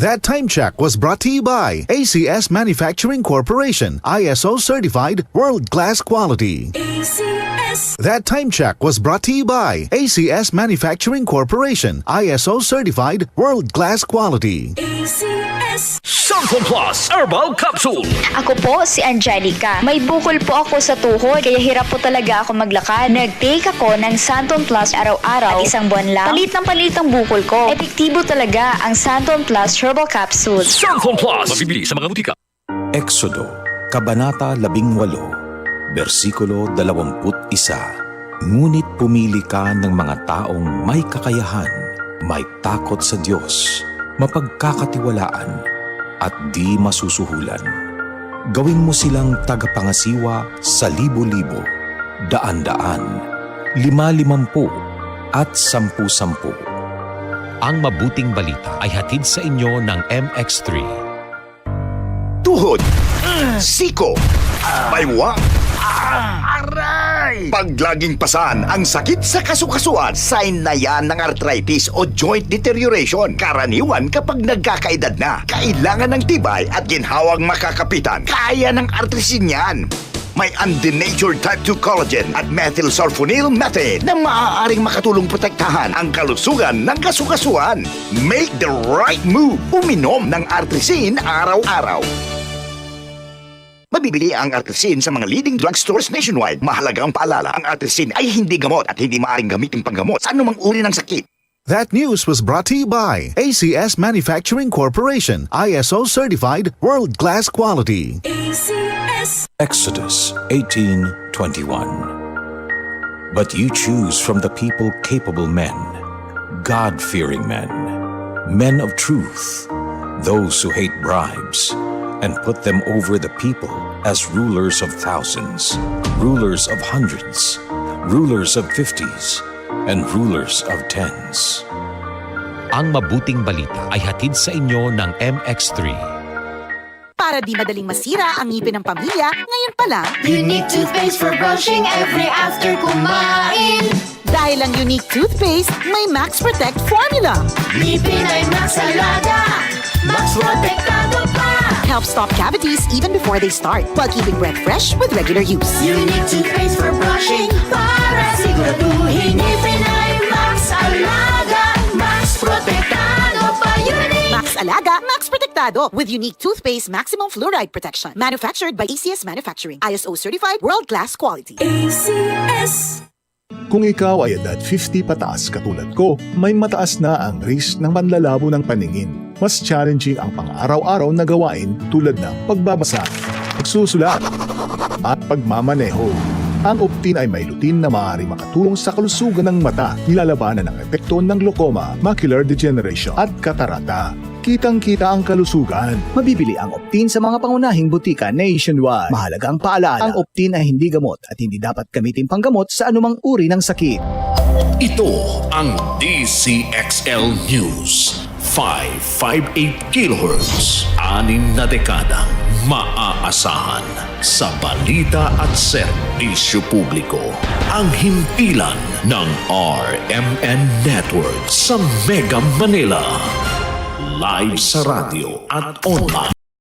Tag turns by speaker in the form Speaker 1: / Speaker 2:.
Speaker 1: That time check was brought to you by ACS Manufacturing Corporation, ISO certified world-class quality.
Speaker 2: ACS.
Speaker 1: That time check was brought to you by ACS Manufacturing Corporation, ISO certified world-class quality.
Speaker 2: ACS.
Speaker 3: Santon Plus Herbal Capsule.
Speaker 4: Ako po si Angelica. May bukol po ako sa tuhod, kaya hirap po talaga ako maglakad. Nag-take ako ng Santon Plus araw-araw at isang buwan lang. Palit ang bukol ko. Epektibo talaga ang Santon Plus Herbal Capsule.
Speaker 3: Santon Plus. Mabibili sa mga butika.
Speaker 5: Exodo, Kabanata 18, versikulo 21. Ngunit pumili ka ng mga taong may kakayahan, may takot sa Diyos, mapagkakatiwalaan, at di masusuhulan. Gawin mo silang tagapangasiwa sa libo-libo, daan-daan, 50-50 at 10-10.
Speaker 6: Ang mabuting balita ay hatid sa inyo ng MX3.
Speaker 7: Tuhod, siko, baywang, aray! Pag laging pasan ang sakit sa kasukasuan, sign na yan ng arthritis o joint deterioration. Karaniwan kapag nagkakaedad na, kailangan ng tibay at ginhawang makakapitan. Kaya ng artrisin yan. May undenatured type 2 collagen at methylsulfonyl methane na maaaring makatulong protektahan ang kalusugan ng kasukasuan. Make the right move. Uminom ng artrisin araw-araw. Mabibili ang artrisin sa mga leading drugstores nationwide. Mahalagang paalala, ang artrisin ay hindi gamot at hindi maaaring gamitin panggamot sa anumang uri ng sakit.
Speaker 1: That news was brought to you by ACS Manufacturing Corporation, ISO certified world-class quality.
Speaker 2: ACS.
Speaker 5: Exodus 18:21. But you choose from the people capable men, God-fearing men of truth, those who hate bribes, and put them over the people as rulers of thousands, rulers of hundreds, rulers of 50s, and rulers of 10s.
Speaker 6: Ang mabuting balita ay hatid sa inyo ng MX3.
Speaker 8: Para di madaling masira ang ngipin ng pamilya, ngayon pa lang,
Speaker 2: Unique toothpaste for brushing every after kumain.
Speaker 8: dahil ang unique toothpaste, may Max Protect formula.
Speaker 2: Ngipin ay Max Alaga, Max Protektado pa.
Speaker 8: Helps stop cavities even before they start, while keeping breath fresh with regular use.
Speaker 2: Unique toothpaste for brushing para siguraduhin ngipin ay Max Alaga, Max Protektado pa. Unique.
Speaker 8: Max Alaga, Max Protectado with unique toothpaste maximum fluoride protection. Manufactured by ACS Manufacturing. ISO certified world-class quality.
Speaker 2: ACS.
Speaker 9: Kung ikaw ay edad 50 pataas katulad ko, may mataas na ang risk ng panlalabo ng paningin. Mas challenging ang pang-araw-araw na gawain tulad ng pagbabasa, pagsusulat, at pagmamaneho. Ang Optin ay may lutin na maaaring makatulong sa kalusugan ng mata, nilalabanan ng epekto ng glaucoma, macular degeneration at katarata. Kitang-kita ang kalusugan.
Speaker 10: Mabibili ang Optin sa mga pangunahing butika nationwide. Mahalagang paalala, ang Optin ay hindi gamot at hindi dapat gamitin panggamot sa anumang uri ng sakit.
Speaker 3: Ito ang DCXL News. 558 kHz. 6 na dekadang maaasahan sa balita at serbisyo publiko. Ang himpilan ng RMN Network sa Mega Manila. Live sa radyo at online.